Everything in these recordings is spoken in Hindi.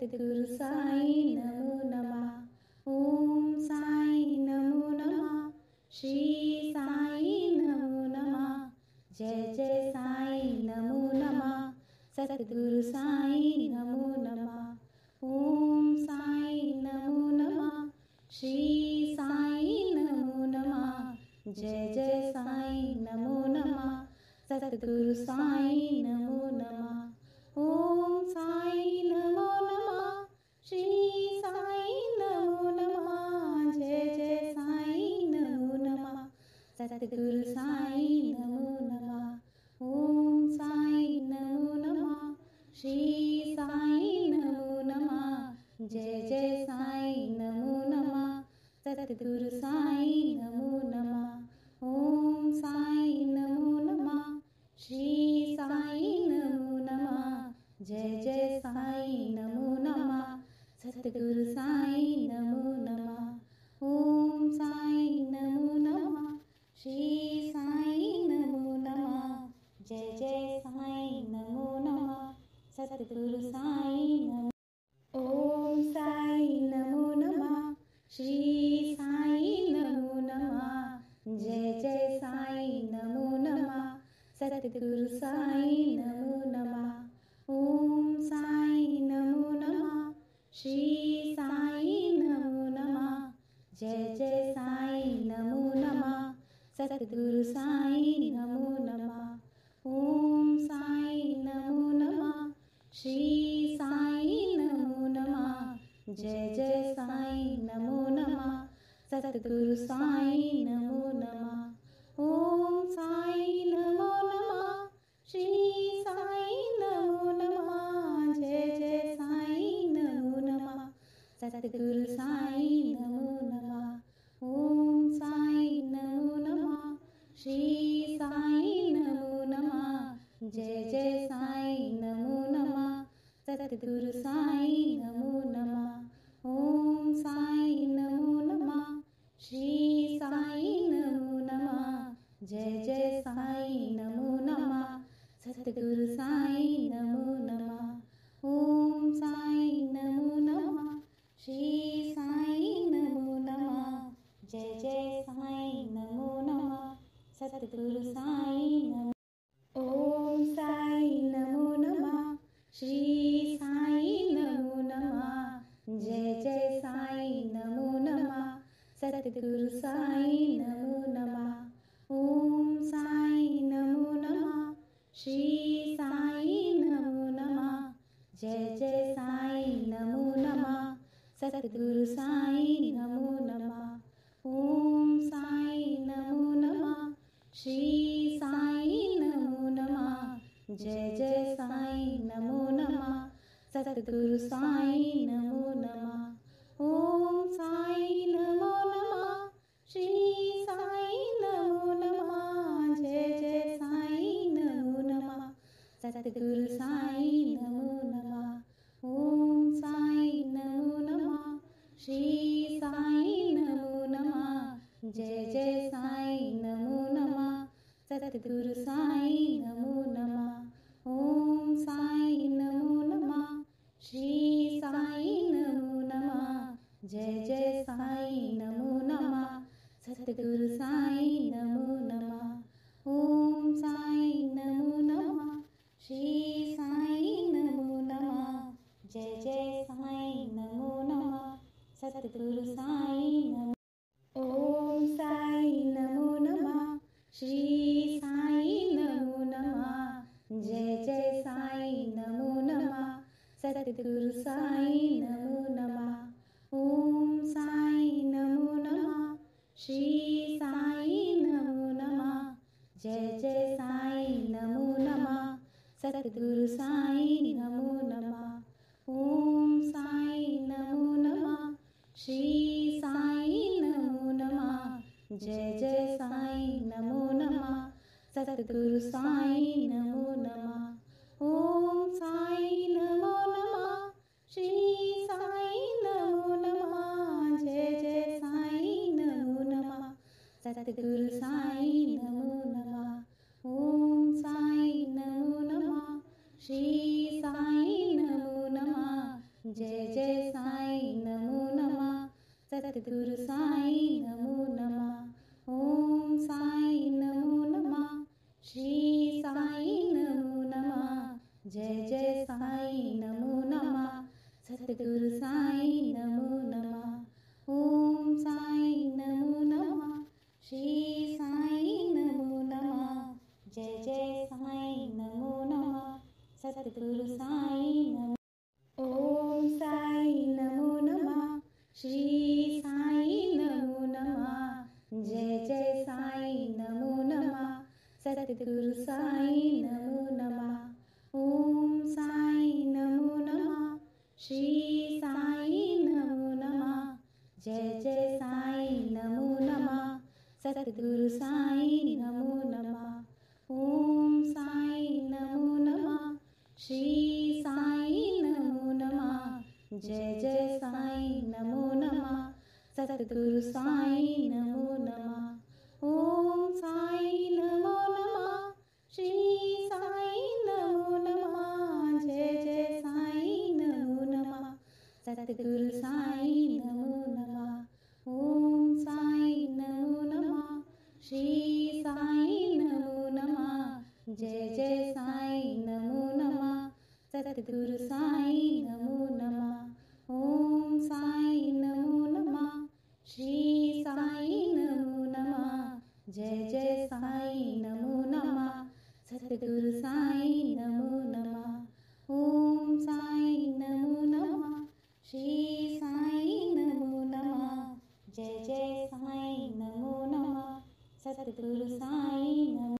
सद्गुरु साई नमो नमः। ओम साई नमो नमः। श्री साई नमो नमः। जय जय साई नमो नमः। सद्गुरु साई नमो नमः। ओम साई नमो नमः। श्री साई नमो नमः। जय जय साई नमो नमः। सद्गुरु साई नमो नमः। ओम साई नमो नमः। श्री साई नमो नमः। जय जय साई नमो नमः। सद्गुरु साई नमो नमः। ओम साई नमो नमः। श्री साई नमो नमः। जय जय साई नमो नमः। सद्गुरु साई नमो नमः। ओम साई नमो नमः। श्री साई नमो नमः। जय जय साई नमो नमः। सद्गुरु साई नमो नमः। ओम साई नमो नमः। श्री साई नमो नमः। जय जय साई नमो नमः। सद्गुरु साई नमो। ओम साई नमो नमः। श्री साई नमो नमः। जय जय साई नमो नमः। सद्गुरु साई नमो नमः। ओम साई नमो नमः। श्री साई नमो नमः। जय जय साई नमो नमः। सद्गुरु साई नमो नमः। ओम साई नमो नमः। श्री साई नमो नमः। जय जय साई नमो नमः। सद्गुरु साई नमो नमः। ओम साई नमो नमः। श्री साई नमो नमः। जय जय साई नमो नमः। सद्गुरु साई नमो नमः। ओम साई नमो नमः। श्री साई नमो नमः। जय जय साई नमो नमः। सद्गुरु साई नमो नमः। ओम साई नमो नमः। श्री साई नमो नमः। जय जय साई नमो नमः। सद्गुरु साई नमो नमः। ओम साई नमो नमः। श्री साई नमो नमः। जय जय साई नमो नमः। सद्गुरु साई नमो। ओम साई नमो नमः। श्री साई नमो नमः। जय जय साई नमो नमः। सद्गुरु साई नमो नमः। ओम साई नमो नमः। श्री साई नमो नमः। जय जय साई नमो नमः। सद्गुरु साई नमो नमः। ओम साई नमो नमः। श्री साई नमो नमः। जय जय साई नमो नमः। सद्गुरु साई नमो नमः। ओम साई नमो नमः। श्री साई नमो नमः। जय जय साई नमो नमः। सद्गुरु साई नमो नमः। ओम साई नमो नमः। श्री साई नमो नमः। जय जय साई नमो नमः। सद्गुरु साई नमो नमः। ओम साई नमो नमः। श्री साई नमो नमः। जय जय साई नमो नमः। सद्गुरु साई नमो नमः। ओम साई नमो नमः। श्री साई नमो नमः। जय जय साई नमो नमः। सद्गुरु साई नमो। ओम साई नमो नमः। श्री साई नमो नमः। जय जय साई नमो नमः। सद्गुरु साई नमो नमः। ओम साई नमो नमः। श्री साई नमो नमः। जय जय साई नमो नमः। सद्गुरु साई नमो नमः। ओम साई नमो नमः। श्री साई नमो नमः। जय जय साई नमो नमः। सद्गुरु साई नमो नमः। ओम साई नमो नमः। श्री साई नमो नमः। जय जय साई नमो नमः। सद्गुरु साई नमो नमः। ओम साई नमो नमः। श्री साई नमो नमः। जय जय साईं नमो नमः। सतगुरु साईं नमो नमः। ओम साईं नमो नमः। श्री साईं नमो नमः। जय जय साईं नमो नमः। सतगुरु साईं नमो नमः। ओम साईं नमो नमः। श्री साईं नमो नमः। जय जय साईं नमो नमः। सतगुरु साईं नमो। ओम साईं नमो नमः। श्री साईं नमो नमः। जय जय साईं नमो नमः। सतगुरु साईं नमो नमः। ओम साईं नमो नमः। श्री साईं नमो नमः। जय जय साईं नमो नमः। सतगुरु साईं नमो नमः। ओम साईं नमो नमः। श्री साईं नमो नमः। जय जय साईं नमो नमः। सतगुरु साईं नमो नमः। ओम साईं नमो नमः। श्री साईं नमो नमः। जय जय साईं नमो नमः। सतगुरु साईं नमो नमः। ओम साईं नमो नमः। श्री साईं नमो नमः। जय जय साईं नमो नमः। सतगुरु साईं नमो नमः। ओम साईं नमो नमः। श्री साईं नमो नमः। जय जय साईं नमो नमः। सतगुरु साईं नमो नमः। ओम साईं नमो नमः। श्री साईं नमो नमः। जय जय साईं नमो नमः। सतगुरु साईं नमो।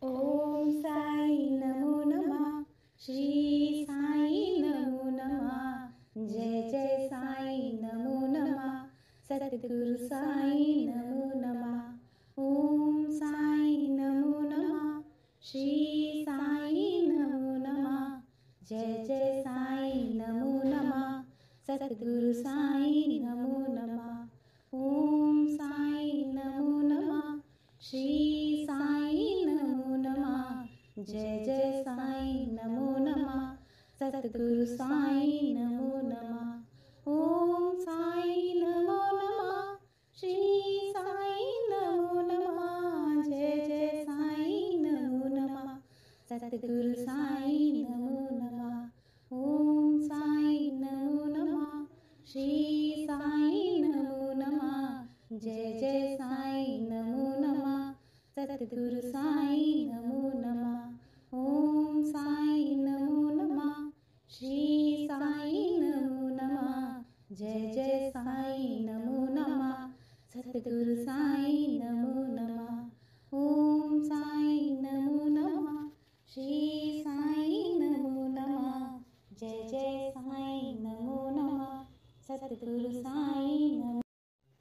ओम साईं नमो नमः। श्री साईं नमो नमः। जय जय साईं नमो नमः। सतगुरु साईं नमो नमः। ओम साईं नमो नमः। श्री साईं नमो नमः। जय जय साईं नमो नमः। सतगुरु साईं नमो नमः। ओम साईं नमो नमः। श्री साईं नमो नमः। जय जय साईं नमो नमः। सतगुरु साईं नमो नमः। ओम साईं नमो नमः। श्री साईं नमो नमः। जय जय साईं नमो नमः। सतगुरु साईं नमो नमः। ओम साईं नमो नमः। श्री साईं नमो नमः। जय जय साईं नमो नमः। सतगुरु साईं नमो नमः। ओम साईं नमो नमः। श्री साईं नमो नमः। जय जय साईं नमो नमः। सतगुरु साईं नमो नमः। ओम साईं नमो नमः। श्री साईं नमो नमः। जय जय साईं नमो नमः। सतगुरु साईं नमो।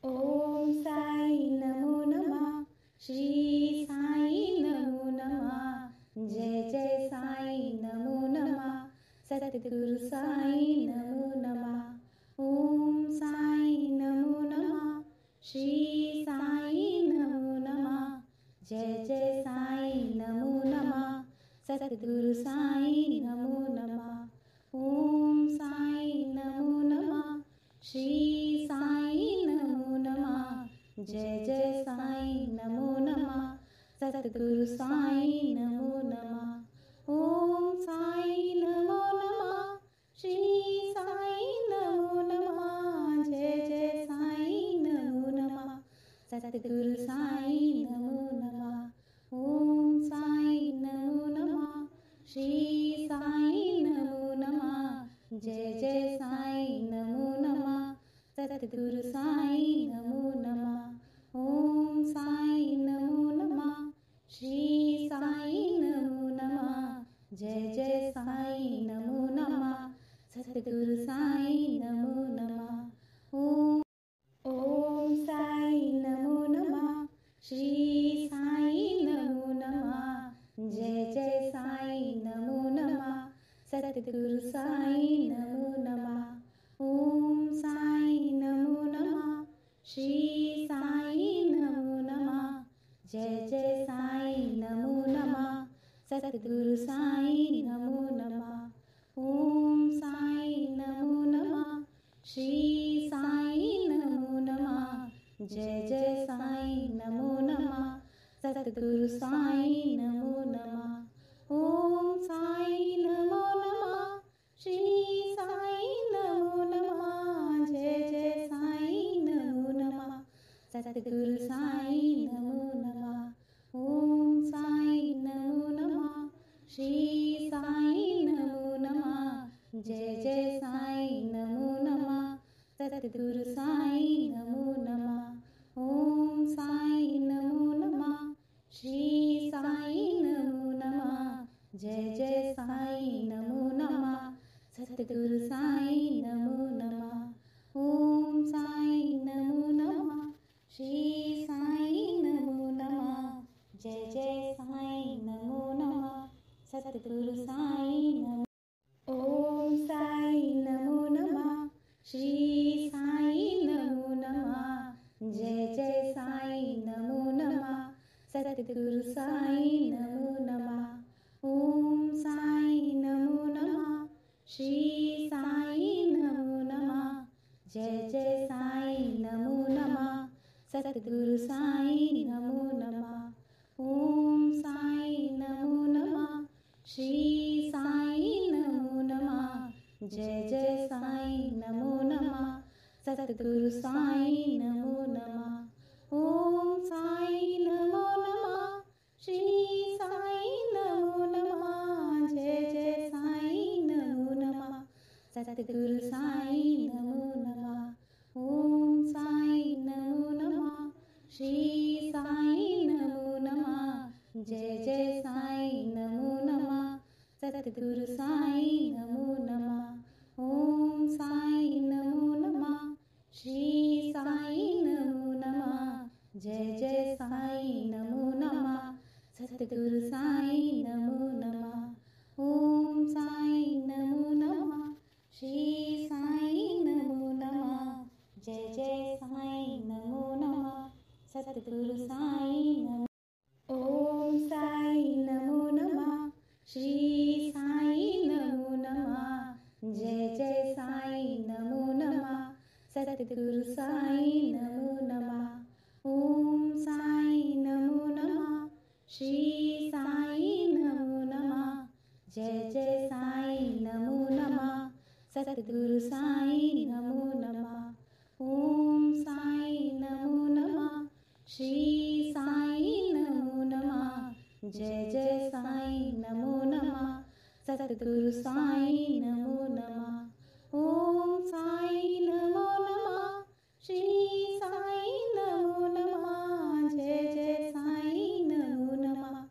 ओम साईं नमो नमः। श्री साईं नमो नमः। जय जय साईं नमो नमः। सतगुरु साईं नमो नमः। ओम साईं नमो नमः। श्री साईं नमो नमः। जय जय साईं नमो नमः। सतगुरु साईं नमो नमः। ओम साईं नमो नमः। श्री साईं नमो नमः। जय जय साईं नमो नमः। सतगुरु साईं नमो नमः। ओम साईं नमो नमः। श्री साईं नमो नमः। जय जय साईं नमो नमः। सतगुरु साईं नमो नमः। ओम साईं नमो नमः। श्री साईं नमो नमः। जय जय साईं नमो नमः। सतगुरु साईं नमो नमः। ओम साईं नमो नमः। श्री साईं नमो नमः। जय जय साईं नमो नमः। सतगुरु साईं नमो नमः। ओम साईं नमो नमः। श्री साईं नमो नमः। जय जय साईं नमो नमः। सतगुरु साईं नमो नमः। ओम साईं नमो नमः। श्री साईं नमो नमः। जय जय साईं नमो नमः। सतगुरु साईं नमो नमः। ओम साईं नमो नमः। जय जय साईं नमो नमः सतगुरु साईं नमो नमः ओम साईं नमो नमः श्री साईं नमो नमः जय जय साईं नमो नमः सतगुरु साईं नमो नमः ओम साईं नमो नमः श्री साईं नमो नमः जय जय साईं नमो नमः सतगुरु साईं नमो नमः ओम साईं नमो नमः श्री साईं नमो नमः जय जय साईं नमो नमः सतगुरु साईं नमो नमः ओम साईं नमो नमः श्री साईं नमो नमः जय जय साईं नमो नमः सतगुरु साईं नमो ओम साईं नमो नमः श्री साईं नमो नमः जय जय साईं नमो नमः सतगुरु साईं नमो नमः ओम साईं नमो नमः श्री साईं नमो नमः जय जय साईं नमो नमः सतगुरु साईं नमो नमः ओम साईं नमो नमः श्री साईं नमो नमः जय जय साईं नमो नमः सतगुरु साईं नमो नमः ओम साईं नमो नमः श्री साईं नमो नमः जय जय साईं नमो नमः सतगुरु साईं नमो नमः ओम साईं नमो नमः श्री साईं नमो नमः जय जय साईं नमो नमः सतगुरु साईं नमो नमः ओम साईं नमो नमः श्री साईं नमो नमः जय जय साईं नमो नमः सतगुरु साईं नमो नमः ओम साईं नमो नमः श्री साईं नमो नमः जय जय साईं नमो नमः सतगुरु साईं नमो ओम साईं नमो नमः श्री साईं नमो नमः जय जय साईं नमो नमः सतगुरु साईं नमो नमः ओम साईं नमो नमः श्री साईं नमो नमः जय जय साईं नमो नमः सतगुरु साईं नमो नमः ओम साईं नमो नमः श्री साईं नमो नमः जय जय साईं नमो नमः सतगुरु साईं नमो नमः ओम साईं नमो नमः श्री साईं नमो नमः जय जय साईं नमो नमः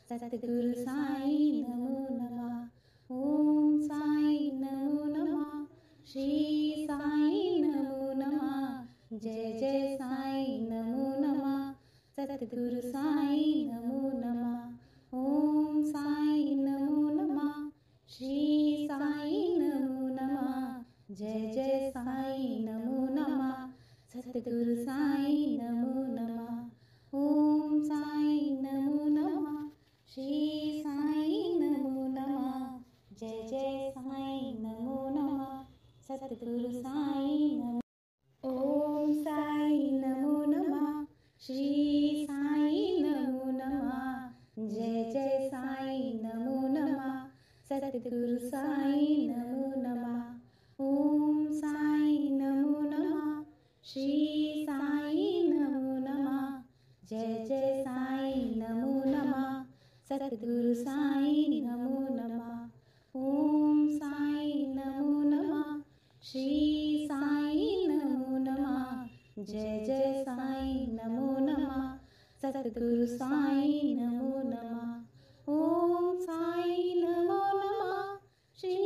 सतगुरु साईं नमो नमः ओम साईं नमो नमः श्री साईं नमो नमः जय जय साईं नमो नमः सतगुरु साईं नमो नमः ओम साईं नमो नमः श्री साईं नमो नमः जय जय साईं नमो नमः सतगुरु साईं नमो नमः ओम साईं नमो नमः श्री साईं नमो नमः जय जय साईं नमो नमः सतगुरु साईं नमो ओम साईं नमो नमः श्री साईं नमो नमः जय जय साईं नमो नमः सतगुरु साईं नमो नमः ओम साईं नमो नमः श्री साईं नमो नमः जय जय साईं नमो नमः सतगुरु साईं नमो नमः ओम साईं नमो नमः श्री साईं नमो नमः जय जय साईं नमो नमः सतगुरु साईं नमो नमः ओम साईं नमो नमः श्री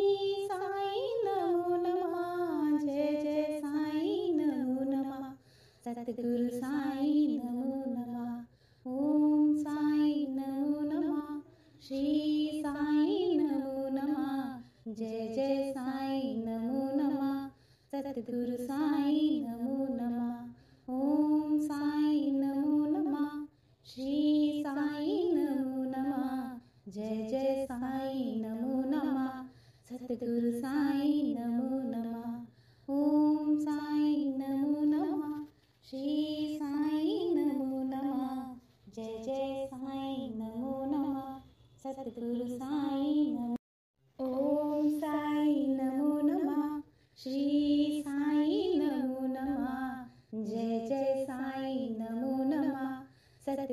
साईं नमो नमः जय जय साईं नमो नमः सतगुरु साईं नमो नमः ओम साईं नमो नमः श्री साईं नमो नमः जय जय साईं नमो नमः सतगुरु साईं नमो नमः ओम साईं नमो नमः श्री साईं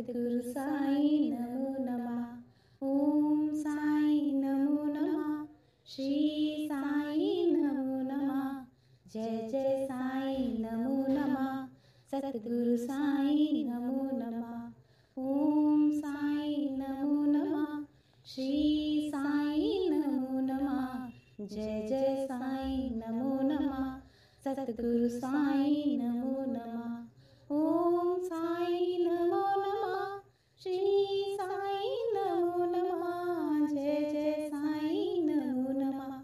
सतगुरु साई नमो नमः। ओम साई नमो नमः। श्री साई नमो नमः। जय जय साई नमो नमः। सतगुरु साई नमो नमः। ओम साई नमो नमः। श्री साई नमो नमः। जय जय साई नमो नमः। सतगुरु साई नमो नमः। ओम साई नमो नमः। श्री साई नमो नमः। जय जय साई नमो नमः।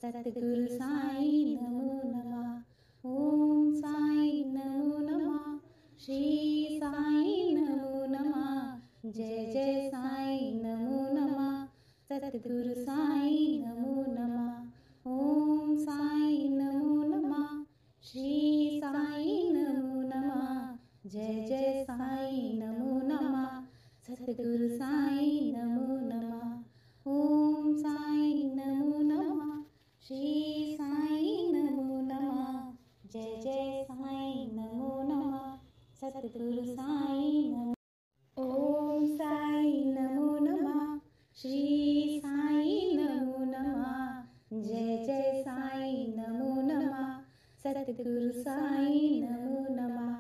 सतगुरु साई नमो नमः। ओम साई नमो नमः। श्री साई नमो नमः। जय जय साई नमो नमः। सतगुरु साई नमो नमः। ओम साई नमो नमः। श्री साई नमो नमः। जय जय साई नमो नमः। सतगुरु साई नमो नमः। ओम साई नमो नमः। श्री साई नमो नमः। जय जय साई नमो नमः। सतगुरु साई नमो। ओम साई नमो नमः। श्री साई नमो नमः। जय जय साई नमो नमः। सतगुरु साई नमो नमः।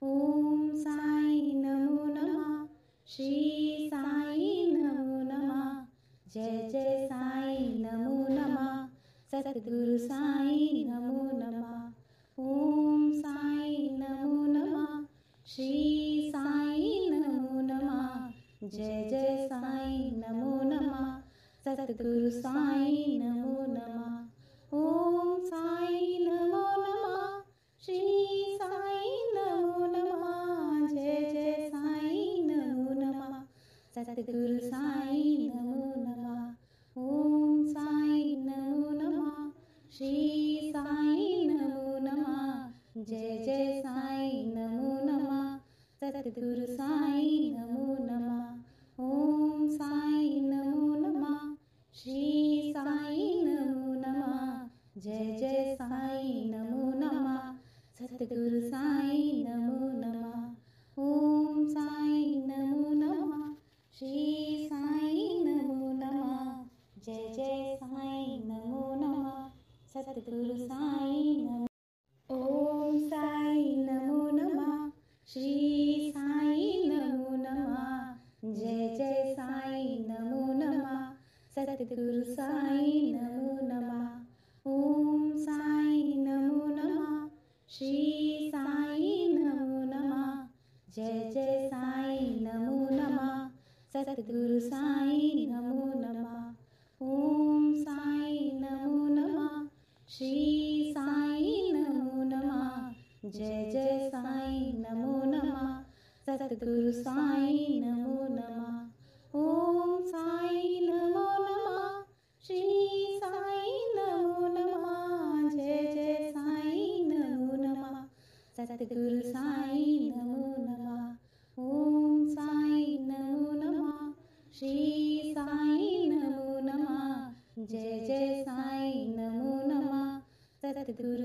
ओम साई नमो नमः। श्री साई नमो नमः। जय जय साई नमो नमः। सतगुरु साई नमो नमः। ओम साई नमो नमः। श्री साई नमो नमः। जय जय साई नमो नमः। सतगुरु साई नमो नमः। ओम साई नमो नमः। श्री साई नमो नमः। जय जय साई नमो नमः। सतगुरु साई नमो नमः। ओम साई नमो नमः। श्री साई नमो नमः। जय जय साई नमो नमः। सतगुरु साई नमो नमः। ओम साई नमो नमः। श्री साई नमो नमः। जय जय साई नमो नमः। सतगुरु साई नमो नमः। ओम साई नमो नमः। श्री साई नमो नमः। जय जय साई नमो नमः। सतगुरु साई नमो। ओम साई नमो नमः। श्री साई नमो नमः। जय जय साई नमो नमः। सतगुरु साई नमो नमः। ओम साई नमो नमः। श्री साई नमो नमः। जय जय साई नमो नमः। सतगुरु साई नमो नमः। ओम साई नमो नमः। श्री साई नमो नमः। जय जय साई नमो नमः। सतगुरु साई नमो नमः। ओम साई नमो नमः। श्री साई नमो नमः। जय जय साई नमो नमः। सतगुरु साई नमो नमः। ओम साई नमो नमः। श्री साई नमो नमः। जय जय साई नमो नमः। सतगुरु